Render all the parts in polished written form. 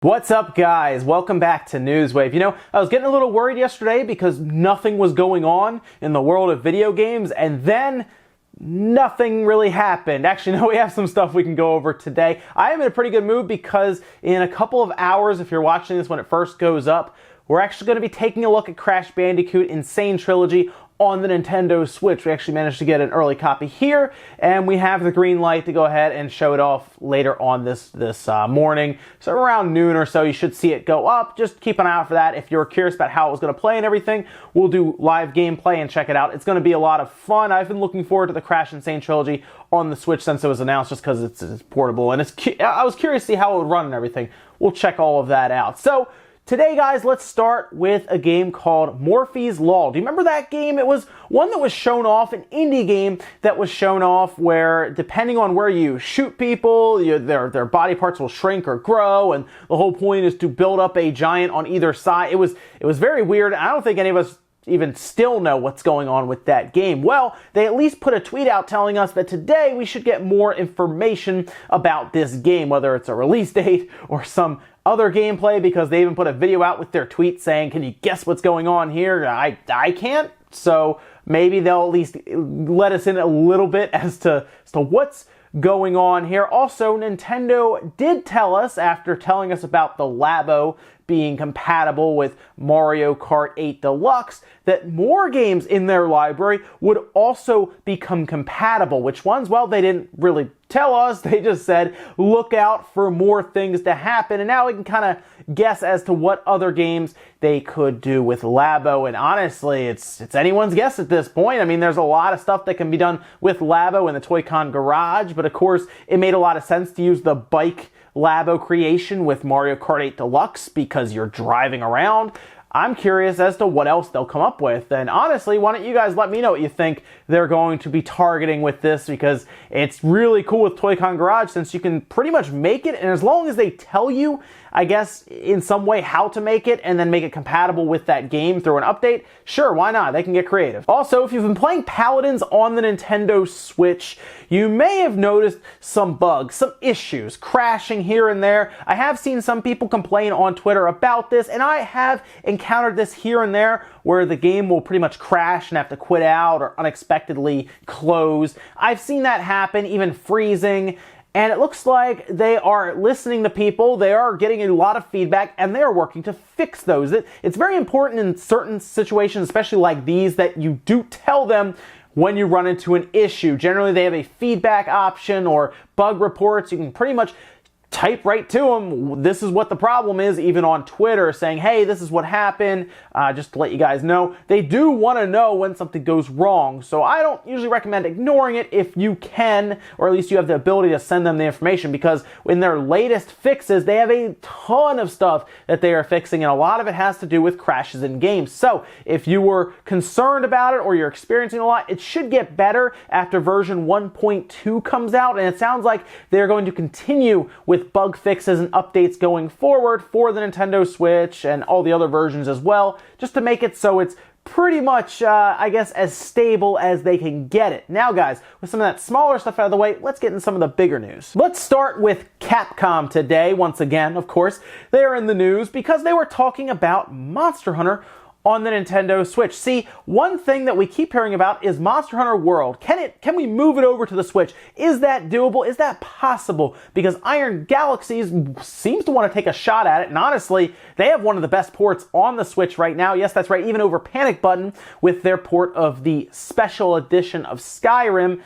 What's up, guys? Welcome back to Newswave. You know, I was getting a little worried yesterday because nothing was going on in the world of video games, and then nothing really happened. Actually, no, we have some stuff we can go over today. I am in a pretty good mood because in a couple of hours, if you're watching this when it first goes up, we're actually going to be taking a look at Crash Bandicoot Insane Trilogy on the Nintendo Switch. We actually managed to get an early copy here, and we have the green light to go ahead and show it off later on this morning. So around noon or so, you should see it go up. Just keep an eye out for that. If you're curious about how it was going to play and everything, we'll do live gameplay and check it out. It's going to be a lot of fun. I've been looking forward to the Crash Insane Trilogy on the Switch since it was announced, just because it's portable, and I was curious to see how it would run and everything. We'll check all of that out. So today, guys, let's start with a game called Murphy's Law. Do you remember that game? It was one that was shown off, an indie game that was shown off where, depending on where you shoot people, their body parts will shrink or grow, and the whole point is to build up a giant on either side. It was very weird. I don't think any of us even still know what's going on with that game. Well, they at least put a tweet out telling us that today we should get more information about this game, whether it's a release date or some other gameplay, because they even put a video out with their tweet saying, can you guess what's going on here? I can't, so maybe they'll at least let us in a little bit as to what's going on here. Also, Nintendo did tell us, after telling us about the Labo being compatible with Mario Kart 8 Deluxe, that more games in their library would also become compatible. Which ones? Well, they didn't really tell us. They just said, look out for more things to happen. And now we can kind of guess as to what other games they could do with Labo. And honestly, it's anyone's guess at this point. I mean, there's a lot of stuff that can be done with Labo in the Toy-Con garage, but of course, it made a lot of sense to use the bike Labo creation with Mario Kart 8 Deluxe because you're driving around. I'm curious as to what else they'll come up with. And honestly, why don't you guys let me know what you think they're going to be targeting with this, because it's really cool with Toy-Con Garage since you can pretty much make it, and as long as they tell you, I guess, in some way how to make it and then make it compatible with that game through an update, sure, why not? They can get creative. Also, if you've been playing Paladins on the Nintendo Switch, you may have noticed some bugs, some issues, crashing here and there. I have seen some people complain on Twitter about this, and I have encountered this here and there where the game will pretty much crash and have to quit out or unexpectedly close. I've seen that happen, even freezing. And it looks like they are listening to people, they are getting a lot of feedback, and they are working to fix those. It's very important in certain situations, especially like these, that you do tell them when you run into an issue. Generally, they have a feedback option or bug reports. You can pretty much type right to them, this is what the problem is, even on Twitter, saying, hey, this is what happened, just to let you guys know. They do want to know when something goes wrong, so I don't usually recommend ignoring it if you can, or at least you have the ability to send them the information, because in their latest fixes, they have a ton of stuff that they are fixing, and a lot of it has to do with crashes in games. So if you were concerned about it or you're experiencing a lot, it should get better after version 1.2 comes out, and it sounds like they're going to continue with bug fixes and updates going forward for the Nintendo Switch and all the other versions as well, just to make it so it's pretty much, I guess, as stable as they can get it. Now, guys, with some of that smaller stuff out of the way, let's get into some of the bigger news. Let's start with Capcom today. Once again, of course, they are in the news because they were talking about Monster Hunter on the Nintendo Switch. See, one thing that we keep hearing about is Monster Hunter World. Can we move it over to the Switch? Is that doable? Is that possible? Because Iron Galaxies seems to want to take a shot at it, and honestly, they have one of the best ports on the Switch right now. Yes, that's right, even over Panic Button with their port of the special edition of Skyrim.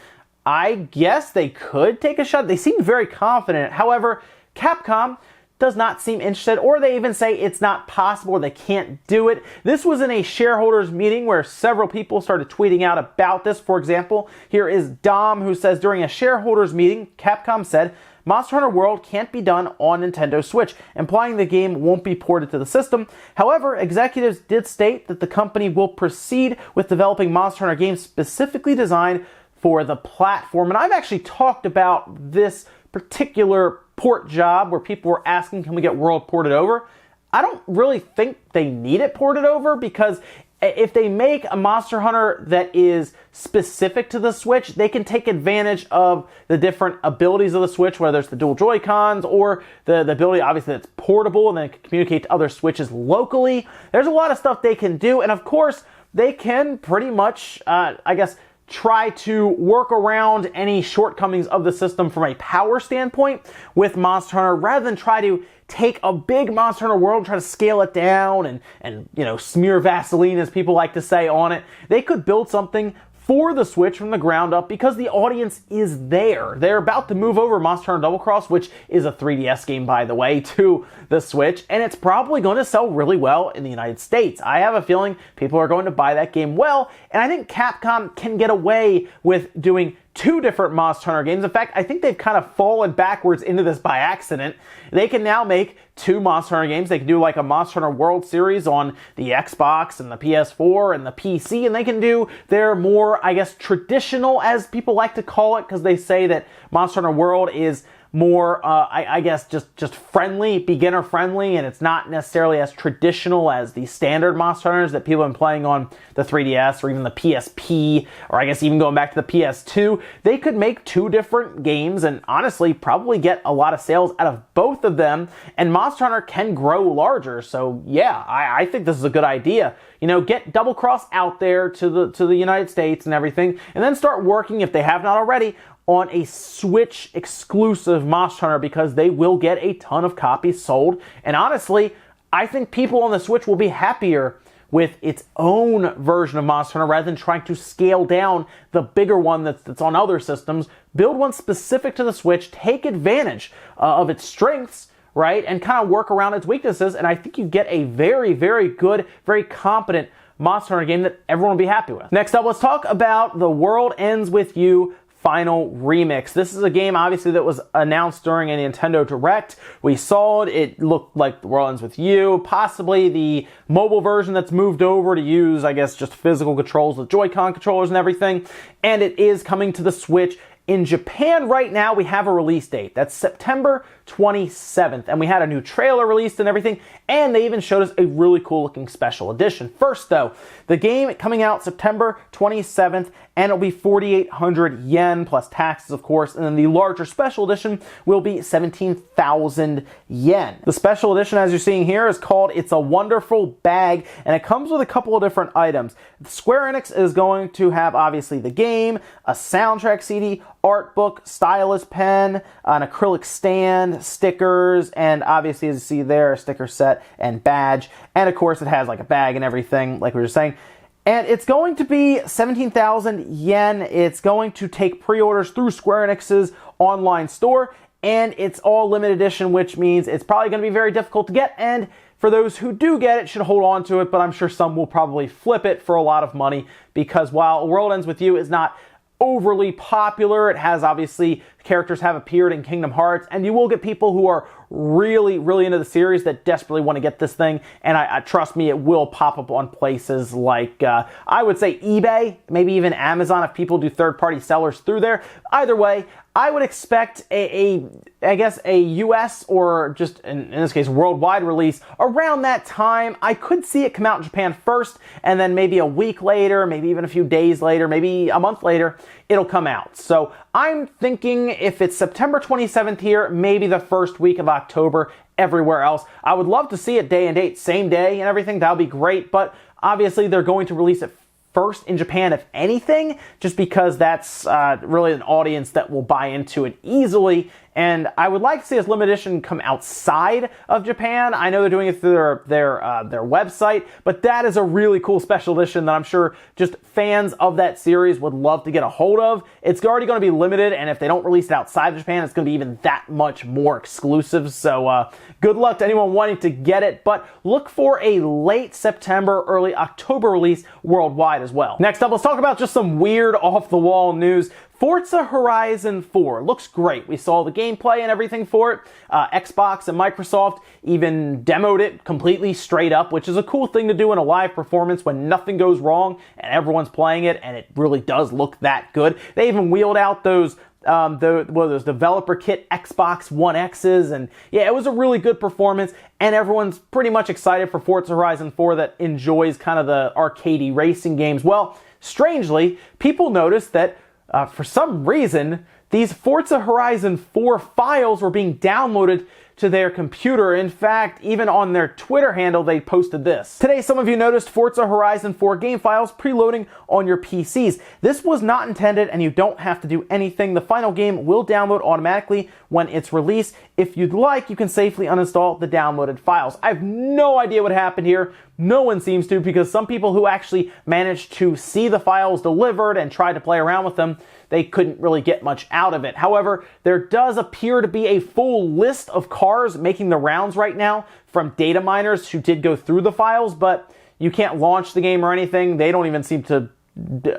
I guess they could take a shot. They seem very confident. However, Capcom does not seem interested, or they even say it's not possible or they can't do it. This was in a shareholders meeting where several people started tweeting out about this. For example, here is Dom, who says, during a shareholders meeting, Capcom said, Monster Hunter World can't be done on Nintendo Switch, implying the game won't be ported to the system. However, executives did state that the company will proceed with developing Monster Hunter games specifically designed for the platform. And I've actually talked about this particular port job where people were asking, can we get World ported over? I don't really think they need it ported over, because if they make a Monster Hunter that is specific to the Switch, they can take advantage of the different abilities of the Switch, whether it's the dual Joy-Cons or the ability, obviously, that's portable and then can communicate to other Switches locally. There's a lot of stuff they can do, and of course, they can pretty much, I guess, try to work around any shortcomings of the system from a power standpoint with Monster Hunter, rather than try to take a big Monster Hunter world and try to scale it down and you know, smear Vaseline, as people like to say, on it. They could build something for the Switch from the ground up because the audience is there. They're about to move over Monster Hunter Double Cross, which is a 3DS game, by the way, to the Switch, and it's probably going to sell really well in the United States. I have a feeling people are going to buy that game well, and I think Capcom can get away with doing 2 different Monster Hunter games. In fact, I think they've kind of fallen backwards into this by accident. They can now make 2 Monster Hunter games. They can do like a Monster Hunter World Series on the Xbox and the PS4 and the PC, and they can do their more, I guess, traditional, as people like to call it, because they say that Monster Hunter World is more, I guess, just friendly, beginner friendly, and it's not necessarily as traditional as the standard Monster Hunters that people have been playing on the 3DS or even the PSP, or I guess even going back to the PS2. They could make 2 different games and honestly probably get a lot of sales out of both of them, and Monster Hunter can grow larger. So yeah, I think this is a good idea. You know, get Double Cross out there to the United States and everything, and then start working, if they have not already, on a Switch exclusive Monster Hunter, because they will get a ton of copies sold. And honestly, I think people on the Switch will be happier with its own version of Monster Hunter rather than trying to scale down the bigger one that's on other systems. Build one specific to the Switch, take advantage of its strengths, right, and kind of work around its weaknesses, and I think you get a very, very good, very competent Monster Hunter game that everyone will be happy with. Next up, let's talk about The World Ends With You Final Remix. This is a game, obviously, that was announced during a Nintendo Direct. We saw it. It looked like The World Ends With You, possibly the mobile version that's moved over to use, I guess, just physical controls with Joy-Con controllers and everything. And it is coming to the Switch. In Japan right now, we have a release date. That's September 27th. And we had a new trailer released and everything. And they even showed us a really cool looking special edition. First though, the game coming out September 27th, and it'll be 4,800 yen plus taxes, of course. And then the larger special edition will be 17,000 yen. The special edition, as you're seeing here, is called It's a Wonderful Bag, and it comes with a couple of different items. Square Enix is going to have, obviously, the game, a soundtrack CD, art book, stylus pen, an acrylic stand, stickers, and obviously, as you see there, a sticker set and badge. And of course, it has like a bag and everything, like we were saying. And it's going to be 17,000 yen. It's going to take pre-orders through Square Enix's online store, and it's all limited edition, which means it's probably going to be very difficult to get. And for those who do get it, should hold on to it, but I'm sure some will probably flip it for a lot of money, because while World Ends With You is not overly popular, it has, obviously, characters have appeared in Kingdom Hearts, and you will get people who are really, really into the series that desperately want to get this thing, and I trust me, it will pop up on places like, I would say eBay, maybe even Amazon if people do third-party sellers through there. Either way, I would expect I guess a US or just, in this case, worldwide release around that time. I could see it come out in Japan first, and then maybe a week later, maybe even a few days later, maybe a month later, it'll come out. So I'm thinking if it's September 27th here, maybe the first week of October everywhere else. I would love to see it day and date, same day and everything. That would be great, but obviously they're going to release it first in Japan, if anything, just because that's really an audience that will buy into it easily. And I would like to see this limited edition come outside of Japan. I know they're doing it through their website, but that is a really cool special edition that I'm sure just fans of that series would love to get a hold of. It's already going to be limited, and if they don't release it outside of Japan, it's going to be even that much more exclusive. So good luck to anyone wanting to get it, but look for a late September, early October release worldwide as well. Next up, let's talk about just some weird off-the-wall news. Forza Horizon 4 looks great. We saw the gameplay and everything for it. Xbox and Microsoft even demoed it completely straight up, which is a cool thing to do in a live performance when nothing goes wrong and everyone's playing it, and it really does look that good. They even wheeled out those those developer kit Xbox One X's, and yeah, it was a really good performance, and everyone's pretty much excited for Forza Horizon 4 that enjoys kind of the arcadey racing games. Well, strangely, people noticed that for some reason, these Forza Horizon 4 files were being downloaded to their computer. In fact, even on their Twitter handle, they posted this. Today, some of you noticed Forza Horizon 4 game files preloading on your PCs. This was not intended, and you don't have to do anything. The final game will download automatically when it's released. If you'd like, you can safely uninstall the downloaded files. I have no idea what happened here. No one seems to, because some people who actually managed to see the files delivered and tried to play around with them, they couldn't really get much out of it. However, there does appear to be a full list of cars making the rounds right now from data miners who did go through the files, but you can't launch the game or anything. They don't even seem to,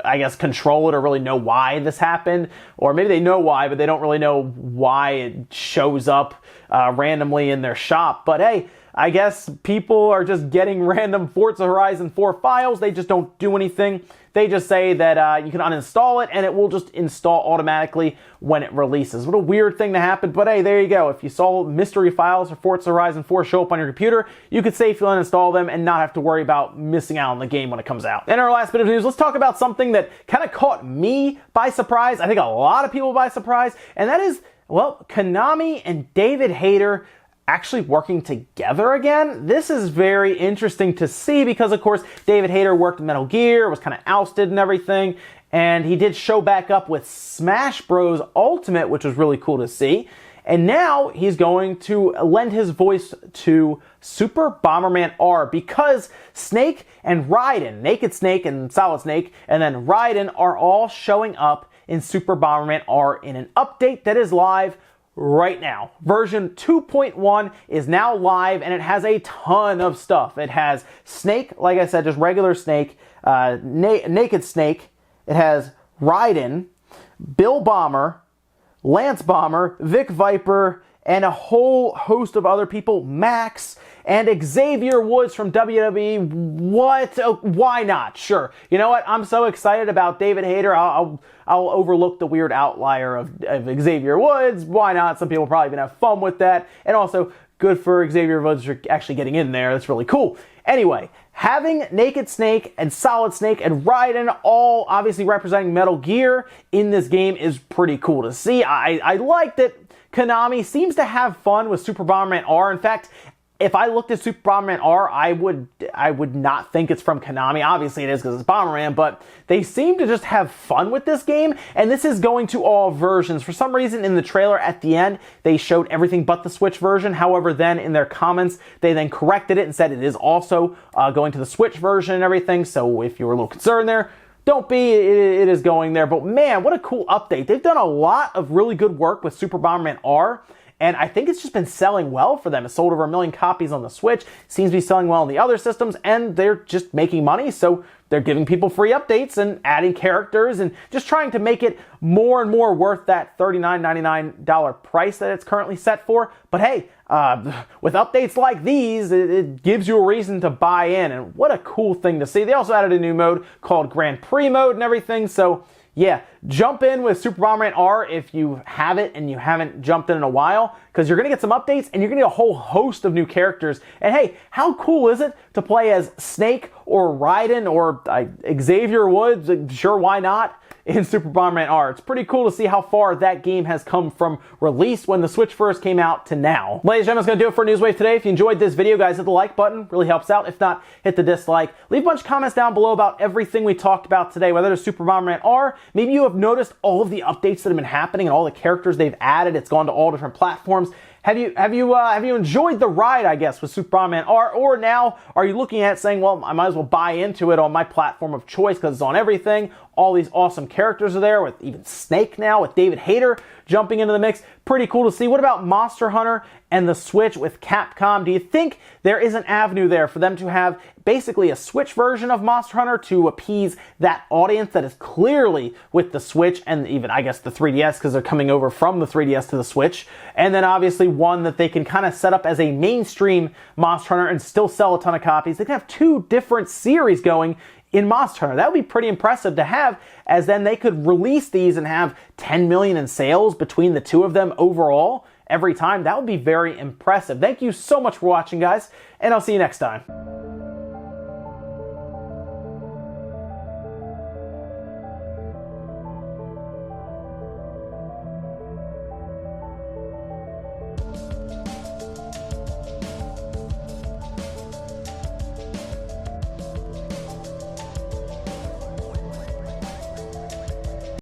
I guess, control it or really know why this happened. Or maybe they know why, but they don't really know why it shows up randomly in their shop. But hey, I guess people are just getting random Forza Horizon 4 files. They just don't do anything. They just say that you can uninstall it and it will just install automatically when it releases. What a weird thing to happen, but hey, there you go. If you saw mystery files for Forza Horizon 4 show up on your computer, you could safely uninstall them and not have to worry about missing out on the game when it comes out. In our last bit of news, let's talk about something that kind of caught me by surprise. I think a lot of people by surprise, and that is, well, Konami and David Hayter actually working together again. This is very interesting to see because, of course, David Hayter worked in Metal Gear, was kind of ousted and everything, and he did show back up with Smash Bros. Ultimate, which was really cool to see. And now he's going to lend his voice to Super Bomberman R because Snake and Raiden, Naked Snake and Solid Snake, and then Raiden are all showing up in Super Bomberman R in an update that is live right now. Version 2.1 is now live, and it has a ton of stuff. It has Snake, like I said, just regular Snake, Naked Snake. It has Raiden, Bill Bomber, Lance Bomber, Vic Viper, and a whole host of other people, Max, and Xavier Woods from WWE. What? Oh, why not? Sure. You know what? I'm so excited about David Hayter. I'll overlook the weird outlier of Xavier Woods. Why not? Some people probably gonna have fun with that. And also, good for Xavier Woods for actually getting in there. That's really cool. Anyway, having Naked Snake and Solid Snake and Raiden all obviously representing Metal Gear in this game is pretty cool to see. I like that Konami seems to have fun with Super Bomberman R. In fact, if I looked at Super Bomberman R, I would not think it's from Konami. Obviously it is because it's Bomberman, but they seem to just have fun with this game, and this is going to all versions. For some reason in the trailer at the end, they showed everything but the Switch version. However, then in their comments, they then corrected it and said it is also going to the Switch version and everything, so if you were a little concerned there, don't be, it is going there. But man, what a cool update. They've done a lot of really good work with Super Bomberman R, and I think it's just been selling well for them. It sold over 1 million copies on the Switch, seems to be selling well on the other systems, and they're just making money, so they're giving people free updates and adding characters and just trying to make it more and more worth that $39.99 price that it's currently set for. But hey, with updates like these, it gives you a reason to buy in, and what a cool thing to see. They also added a new mode called Grand Prix mode and everything, so yeah, jump in with Super Bomberman R if you have it and you haven't jumped in a while, because you're going to get some updates and you're going to get a whole host of new characters. And hey, how cool is it to play as Snake or Raiden or Xavier Woods? Sure, why not? In Super Bomberman R. It's pretty cool to see how far that game has come from release when the Switch first came out to now. Ladies and gentlemen, that's going to do it for Newswave today. If you enjoyed this video, guys, hit the like button. Really helps out. If not, hit the dislike. Leave a bunch of comments down below about everything we talked about today, whether it's Super Bomberman R. Maybe you have noticed all of the updates that have been happening and all the characters they've added. It's gone to all different platforms. Have you enjoyed the ride, I guess, with Super Bomberman R? Or now, are you looking at it saying, well, I might as well buy into it on my platform of choice because it's on everything. All these awesome characters are there, with even Snake now, with David Hayter jumping into the mix. Pretty cool to see. What about Monster Hunter and the Switch with Capcom? Do you think there is an avenue there for them to have basically a Switch version of Monster Hunter to appease that audience that is clearly with the Switch and even, I guess, the 3DS, because they're coming over from the 3DS to the Switch, and then obviously one that they can kind of set up as a mainstream Monster Hunter and still sell a ton of copies? They can have two different series going in Monster Hunter. That would be pretty impressive to have, as then they could release these and have 10 million in sales between the two of them overall every time. That would be very impressive. Thank you so much for watching, guys, and I'll see you next time.